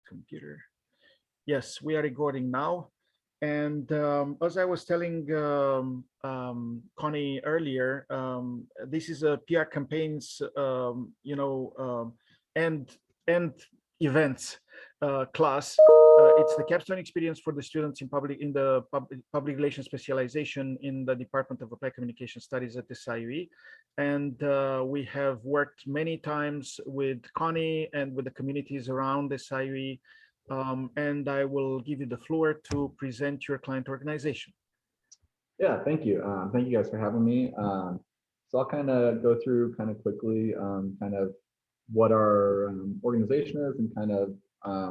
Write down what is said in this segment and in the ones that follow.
computer. Yes, we are recording now. And as I was telling Connie earlier, this is a PR campaigns, and and events class. It's the capstone experience for the students in the public relations specialization in the Department of Applied Communication Studies at the SIUE. And we have worked many times with Connie and with the communities around the SIUE, and I will give you the floor to present your client organization. Yeah, thank you. Thank you guys for having me. So I'll kind of go through kind of quickly kind of what our organization is and kind of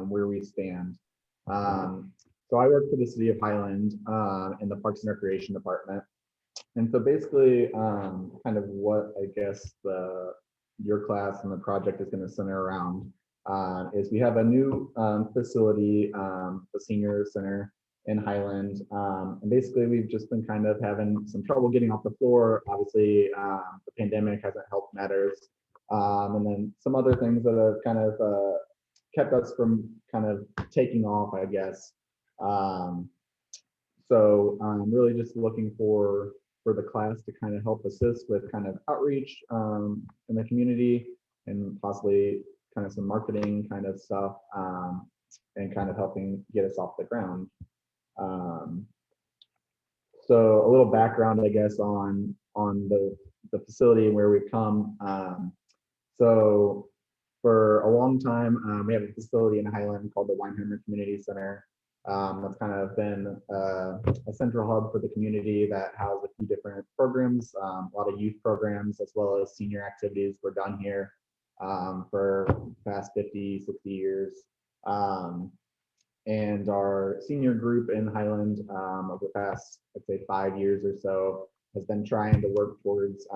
where we stand. So I work for the City of Highland in the Parks and Recreation Department. And so basically kind of what I guess your class and the project is going to center around is we have a new facility, the senior center in Highland. And basically we've just been kind of having some trouble getting off the floor. Obviously the pandemic hasn't helped matters. And then some other things that have kind of kept us from kind of taking off, I guess. So I'm really just looking for the class to kind of help assist with kind of outreach in the community and possibly kind of some marketing kind of stuff and kind of helping get us off the ground. So a little background, I guess, on the facility and where we've come. So for a long time, we have a facility in Highland called the Weinheimer Community Center. That's kind of been a central hub for the community that has a few different programs, a lot of youth programs, as well as senior activities were done here for the past 50, 60 years. And our senior group in Highland over the past, I'd say 5 years or so, has been trying to work towards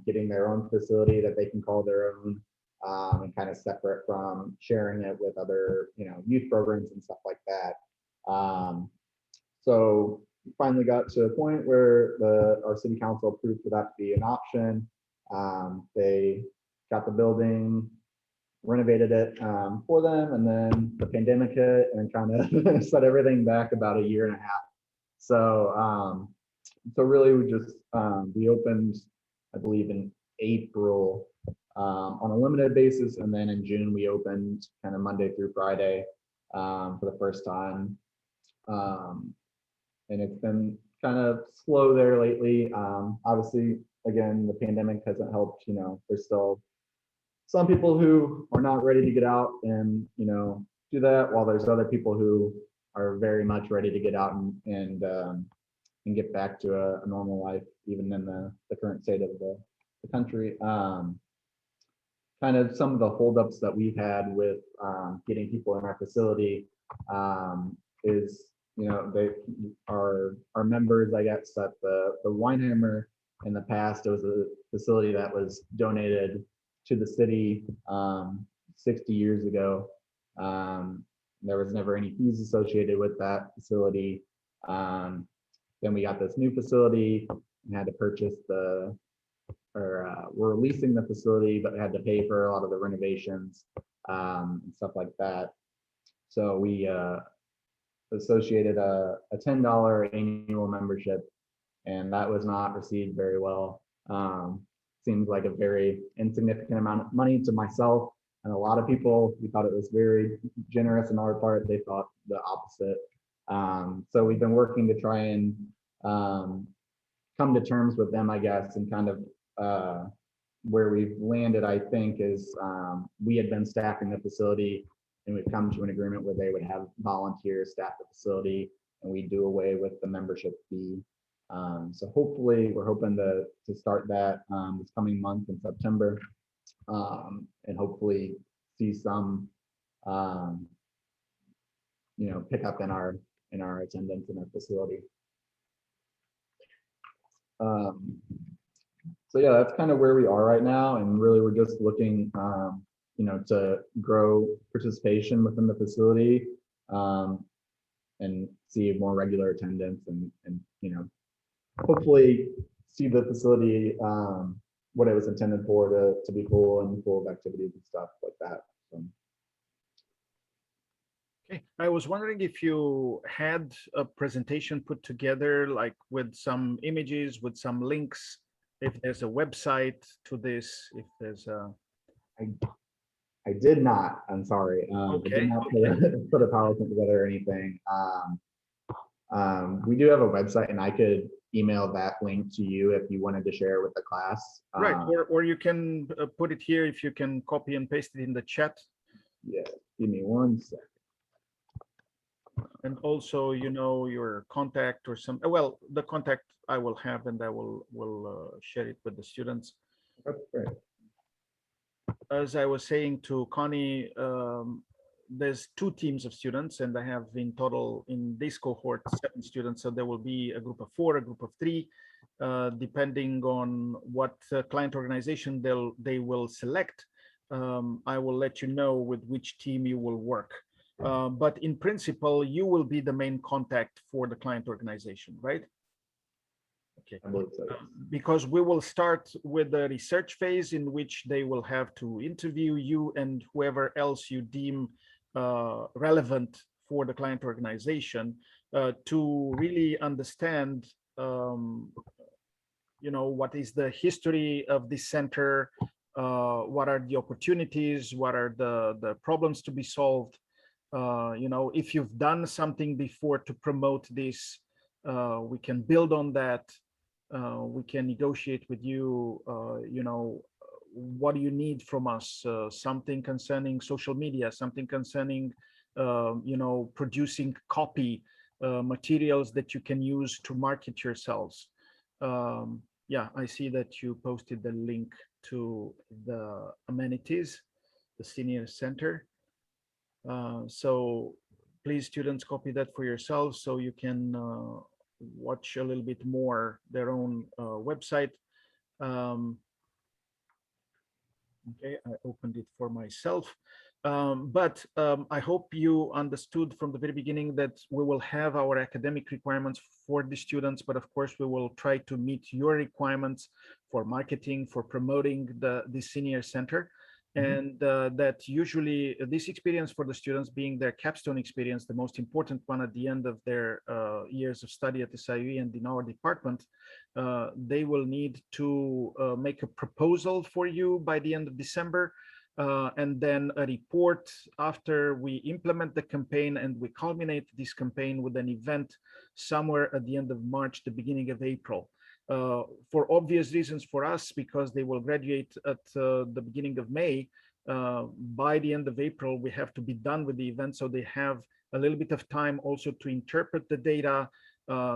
getting their own facility that they can call their own and kind of separate from sharing it with other, youth programs and stuff like that. So finally got to a point where our city council approved for that to be an option. They got the building, renovated it for them, and then the pandemic hit and kind of set everything back about a year and a half. So really we just we opened, I believe, in April on a limited basis, and then in June we opened kind of Monday through Friday for the first time. And it's been kind of slow there lately. Obviously, again, the pandemic hasn't helped. There's still some people who are not ready to get out and do that, while there's other people who are very much ready to get out and get back to a normal life, even in the current state of the country. Kind of some of the holdups that we've had with getting people in our facility is, they are our members, I guess, that the Weinheimer in the past, it was a facility that was donated to the city 60 years ago. There was never any fees associated with that facility. Then we got this new facility and had to purchase we're leasing the facility, but had to pay for a lot of the renovations and stuff like that. So we associated a $10 annual membership, and that was not received very well. Seems like a very insignificant amount of money to myself and a lot of people. We thought it was very generous on our part. They thought the opposite. So we've been working to try and come to terms with them, I guess, and kind of where we've landed, I think, is we had been staffing the facility, and we've come to an agreement where they would have volunteers staff the facility, and we do away with the membership fee. So hopefully we're hoping to start that this coming month in September, and hopefully see some pick up in our attendance in our facility. So yeah, that's kind of where we are right now, and really we're just looking to grow participation within the facility and see more regular attendance and hopefully see the facility what it was intended for, to be full and full of activities and stuff like that. So. Hey, I was wondering if you had a presentation put together, like with some images, with some links, if there's a website to this, if there's a, I, I did not, I'm sorry. I did okay, not okay. put a PowerPoint together or anything. We do have a website and I could email that link to you if you wanted to share with the class. Right, or you can put it here if you can copy and paste it in the chat. Yeah, give me one sec. And also, you know, your contact or some, well, the contact I will have and I will share it with the students. That's great. As I was saying to Connie, there's two teams of students, and I have in total in this cohort 7 students. So there will be a group of 4, a group of 3, depending on what client organization they will select. I will let you know with which team you will work. But in principle, you will be the main contact for the client organization, right? Okay. I believe so, yes. Because we will start with the research phase in which they will have to interview you and whoever else you deem relevant for the client organization to really understand you know, what is the history of this center, what are the opportunities, what are the problems to be solved. You know, if you've done something before to promote this, we can build on that. We can negotiate with you, you know, what do you need from us? Something concerning social media, something concerning, you know, producing copy materials that you can use to market yourselves. Yeah, I see that you posted the link to the amenities, the senior center. So please, students, copy that for yourselves so you can watch a little bit more their own website. Okay, I opened it for myself. But I hope you understood from the very beginning that we will have our academic requirements for the students, but of course we will try to meet your requirements for marketing, for promoting the senior center. And that usually this experience for the students being their capstone experience, the most important one at the end of their years of study at the SIUE and in our department, they will need to make a proposal for you by the end of December, and then a report after we implement the campaign, and we culminate this campaign with an event somewhere at the end of March, the beginning of April. For obvious reasons for us, because they will graduate at the beginning of May, by the end of April, we have to be done with the event. So they have a little bit of time also to interpret the data.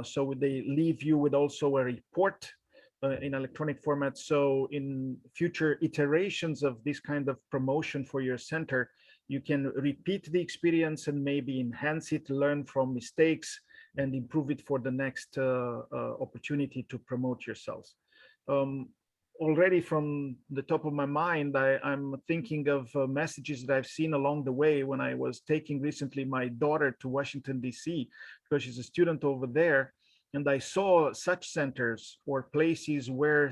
So they leave you with also a report in electronic format. So in future iterations of this kind of promotion for your center, you can repeat the experience and maybe enhance it, learn from mistakes, and improve it for the next opportunity to promote yourselves. Already from the top of my mind, I'm thinking of messages that I've seen along the way when I was taking recently my daughter to Washington, D.C., because she's a student over there. And I saw such centers or places where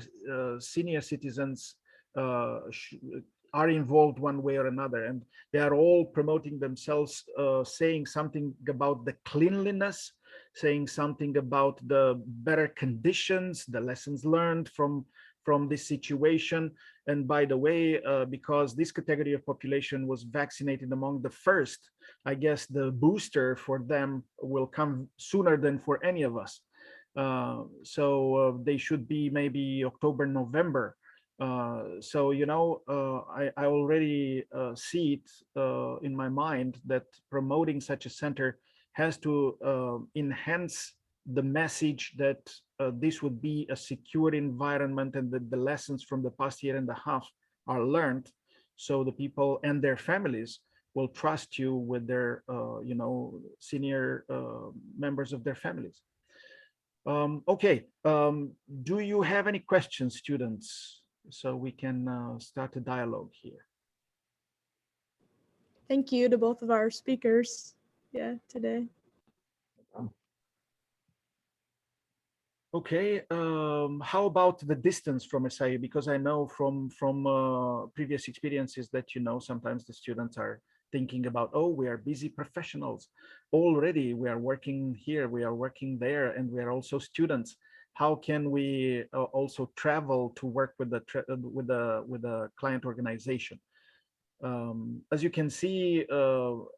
senior citizens are involved one way or another. And they are all promoting themselves, saying something about the cleanliness, saying something about the better conditions, the lessons learned from this situation. And by the way, because this category of population was vaccinated among the first, I guess the booster for them will come sooner than for any of us. So they should be maybe October, November. So, you know, I already see it in my mind that promoting such a center has to enhance the message that this would be a secure environment, and that the lessons from the past year and a half are learned, so the people and their families will trust you with their you know, senior members of their families. Okay, do you have any questions, students, so we can start a dialogue here? Thank you to both of our speakers, today. Okay, how about the distance from SIU? Because I know from previous experiences that, you know, sometimes the students are thinking about, oh, we are busy professionals already. We are working here, we are working there, and we are also students. How can we also travel to work with the client organization? As you can see,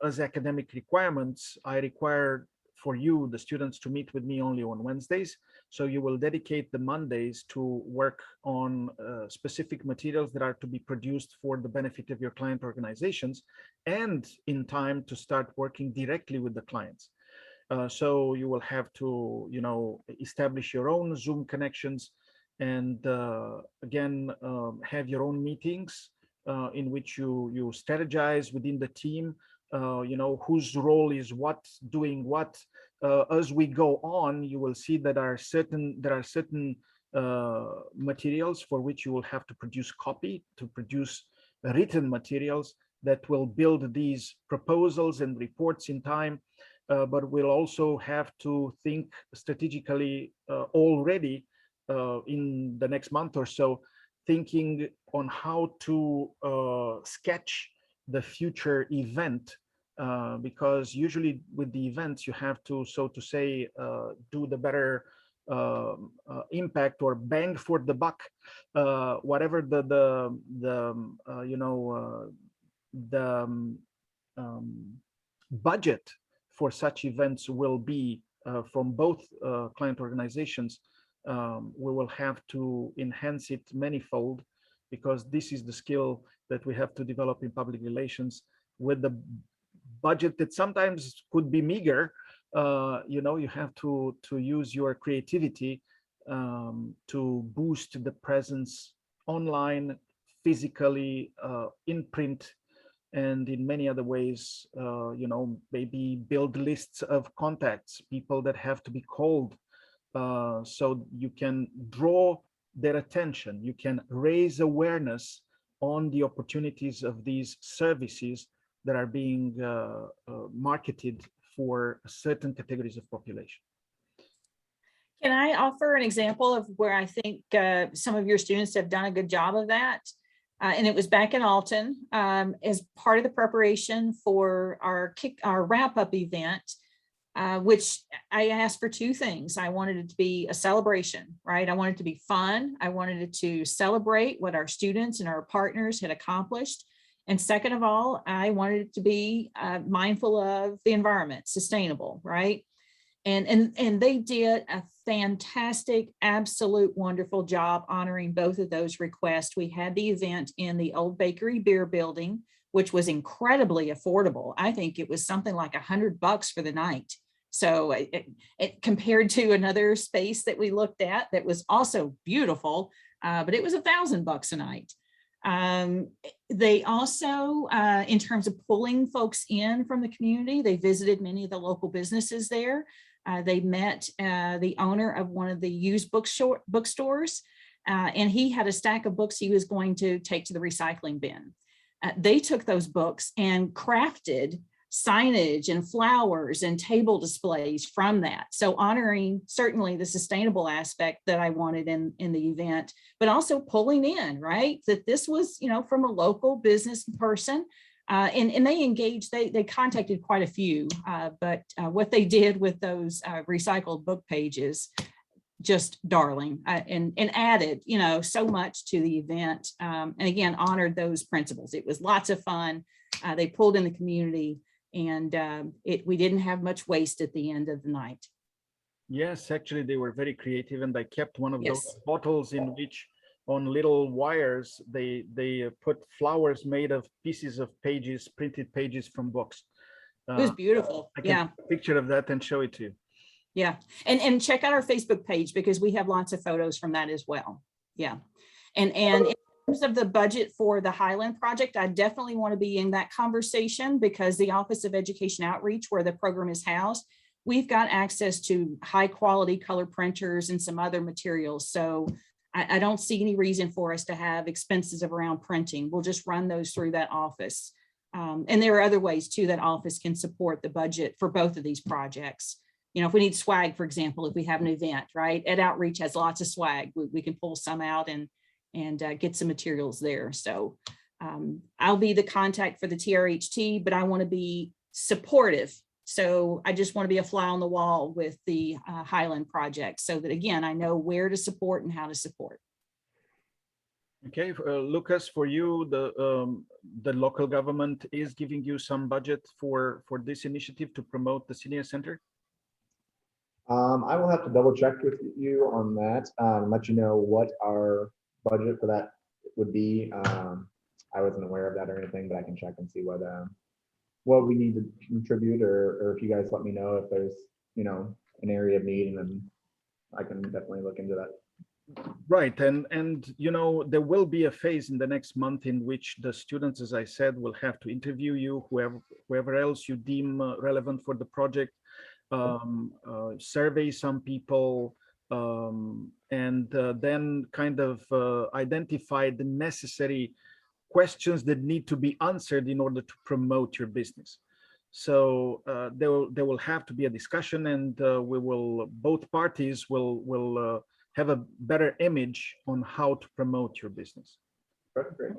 as academic requirements, I require for you, the students, to meet with me only on Wednesdays. So you will dedicate the Mondays to work on specific materials that are to be produced for the benefit of your client organizations, and in time to start working directly with the clients. So you will have to, establish your own Zoom connections, and again, have your own meetings in which you strategize within the team, whose role is what, doing what. As we go on, you will see that there are certain materials for which you will have to produce copy, to produce written materials that will build these proposals and reports in time. But we'll also have to think strategically already in the next month or so, thinking on how to sketch the future event, because usually with the events you have to, so to say, do the better impact or bang for the buck, whatever the budget for such events will be from both client organizations. We will have to enhance it manifold, because this is the skill that we have to develop in public relations with the budget that sometimes could be meager. You have to use your creativity to boost the presence online, physically, in print, and in many other ways. Maybe build lists of contacts, people that have to be called, so you can draw their attention, you can raise awareness on the opportunities of these services that are being marketed for certain categories of population. Can I offer an example of where I think some of your students have done a good job of that? And it was back in Alton, as part of the preparation for our wrap-up event, which I asked for two things. I wanted it to be a celebration, right? I wanted it to be fun. I wanted it to celebrate what our students and our partners had accomplished. And second of all, I wanted it to be mindful of the environment, sustainable, right? And they did a fantastic, absolute wonderful job honoring both of those requests. We had the event in the Old Bakery Beer Building, which was incredibly affordable. I think it was something like $100 for the night. So it compared to another space that we looked at that was also beautiful, but it was $1,000 a night. They also, in terms of pulling folks in from the community, they visited many of the local businesses there. They met the owner of one of the used bookstores, and he had a stack of books he was going to take to the recycling bin. They took those books and crafted signage and flowers and table displays from that. So honoring certainly the sustainable aspect that I wanted in the event, but also pulling in, right, that this was, from a local business person. And they engaged, they contacted quite a few, but what they did with those recycled book pages, just darling, and added, so much to the event. And again, honored those principles. It was lots of fun. They pulled in the community, and we didn't have much waste at the end of the night. Yes, actually, they were very creative, and I kept one of Yes. those bottles in which, on little wires, they put flowers made of pieces of pages, printed pages from books. It was beautiful. I can Yeah. take a picture of that and show it to you. Yeah. And check out our Facebook page, because we have lots of photos from that as well. Yeah. And in terms of the budget for the Highland project, I definitely want to be in that conversation, because the Office of Education Outreach, where the program is housed, we've got access to high quality color printers and some other materials. So I don't see any reason for us to have expenses of around printing. We'll just run those through that office. And there are other ways too that office can support the budget for both of these projects. If we need swag, for example, if we have an event, right? Ed Outreach has lots of swag. We can pull some out and get some materials there. So I'll be the contact for the TRHT, but I want to be supportive. So I just want to be a fly on the wall with the Highland project so that, again, I know where to support and how to support. Okay, Lucas, for you, the local government is giving you some budget for this initiative to promote the senior center? I will have to double check with you on that, let you know what our budget for that would be. I wasn't aware of that or anything, but I can check and see what we need to contribute, or if you guys let me know if there's, an area of need, and then I can definitely look into that. Right, and there will be a phase in the next month in which the students, as I said, will have to interview you, whoever else you deem relevant for the project, survey some people, and then kind of identify the necessary questions that need to be answered in order to promote your business. So there will have to be a discussion, and both parties will have a better image on how to promote your business. Great.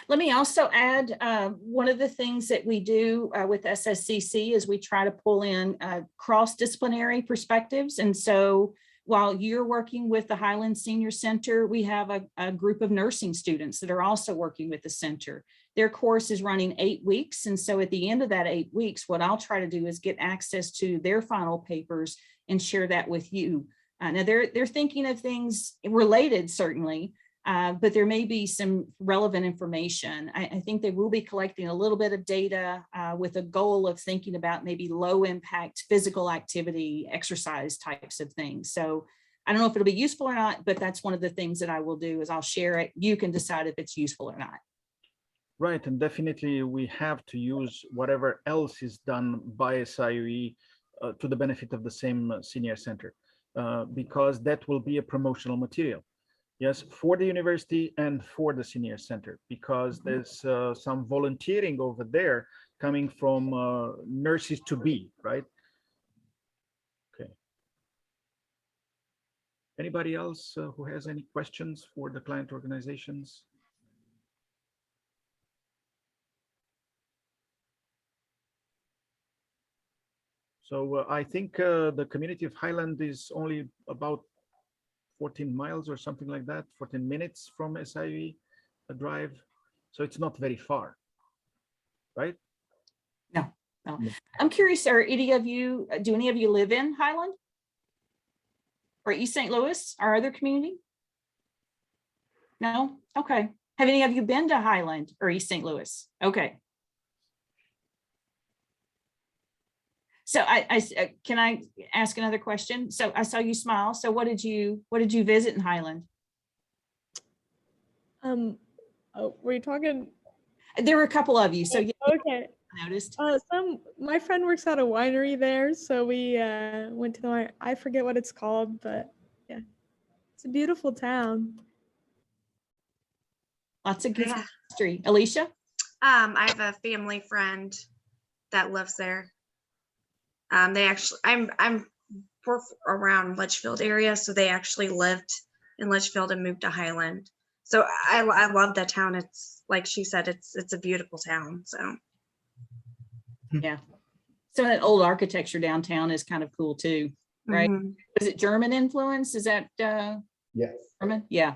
Let me also add, one of the things that we do with SSCC is we try to pull in cross-disciplinary perspectives. And so while you're working with the Highland Senior Center, we have a group of nursing students that are also working with the center. Their course is running 8 weeks. And so at the end of that 8 weeks, what I'll try to do is get access to their final papers and share that with you. Now they're thinking of things related, certainly, but there may be some relevant information. I think they will be collecting a little bit of data with a goal of thinking about maybe low impact physical activity, exercise types of things. So I don't know if it'll be useful or not, but that's one of the things that I will do is I'll share it. You can decide if it's useful or not. Right, and definitely we have to use whatever else is done by SIUE to the benefit of the same senior center, because that will be a promotional material. Yes, for the university and for the senior center, because there's some volunteering over there coming from nurses to be, right? Okay. Anybody else who has any questions for the client organizations? So I think the community of Highland is only about 14 miles or something like that, 14 minutes from SIUE, a drive. So it's not very far, right? No. I'm curious, do any of you live in Highland? Or East St. Louis, our other community? No? Okay. Have any of you been to Highland or East St. Louis? Okay. So can I ask another question? So I saw you smile. So what did you visit in Highland? Were you talking? There were a couple of you. So yeah, Okay. I noticed. My friend works at a winery there, so we went to the winery. I forget what it's called, but yeah, it's a beautiful town. Lots of good Yeah. history. Alicia? I have a family friend that lives there. We're around Litchfield area, so they actually lived in Litchfield and moved to Highland. So I love that town. It's like she said, it's a beautiful town. So Yeah. Some of that old architecture downtown is kind of cool too, right? mhm. Is it German influence? Is that Yes. German? Yeah.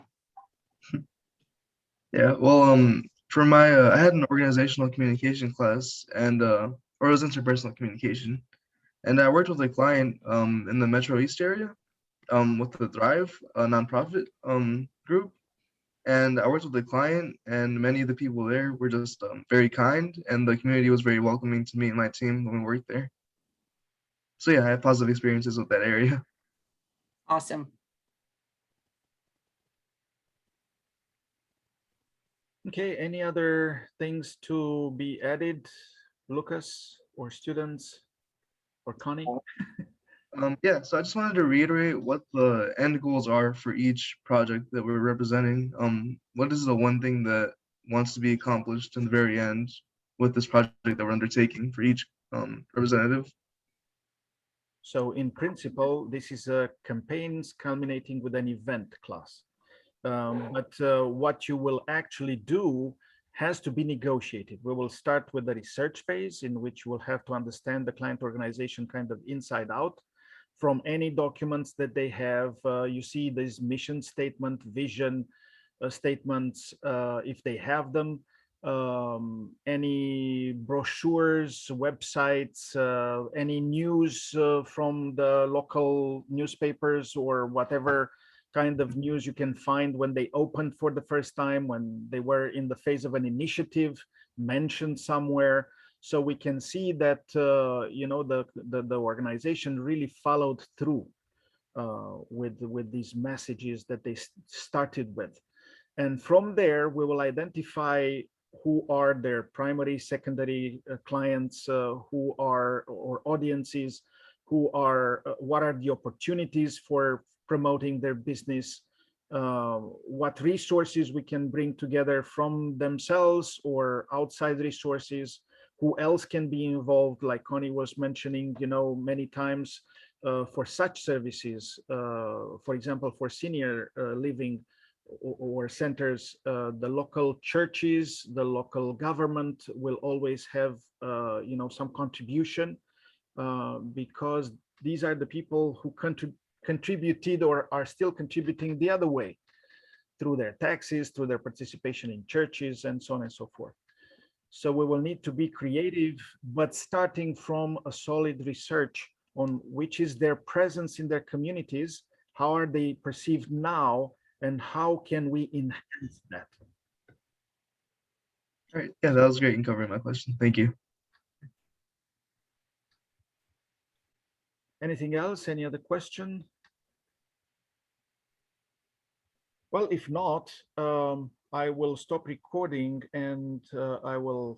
Yeah, well, for my, I had an organizational communication class, and or it was interpersonal communication, and I worked with a client in the Metro East area, with the Thrive, a nonprofit group, and I worked with the client, and many of the people there were just very kind, and the community was very welcoming to me and my team when we worked there. So yeah, I had positive experiences with that area. Awesome. Okay, any other things to be added, Lucas, or students, or Connie? Yeah, so I just wanted to reiterate what the end goals are for each project that we're representing. What is the one thing that wants to be accomplished in the very end with this project that we're undertaking for each representative? So in principle, this is a campaigns culminating with an event class. But what you will actually do has to be negotiated. We will start with the research phase, in which we'll have to understand the client organization kind of inside out. From any documents that they have, you see this mission statement, vision statements, if they have them, any brochures, websites, any news from the local newspapers, or whatever kind of news you can find when they opened for the first time, when they were in the phase of an initiative mentioned somewhere. So we can see that you know, the organization really followed through with these messages that they started with. And from there, we will identify who are their primary, secondary clients, who are, or audiences, who are, what are the opportunities for promoting their business, what resources we can bring together from themselves or outside resources, who else can be involved, like Connie was mentioning, you know, many times for such services, for example, for senior living or centers, the local churches, the local government will always have, you know, some contribution, because these are the people who contributed or are still contributing the other way through their taxes, through their participation in churches, and so on and so forth. So we will need to be creative, but starting from a solid research on which is their presence in their communities, how are they perceived now, and how can we enhance that? All right. Yeah, that was great in covering my question. Thank you. Anything else? Any other question? Well, if not, I will stop recording, and I will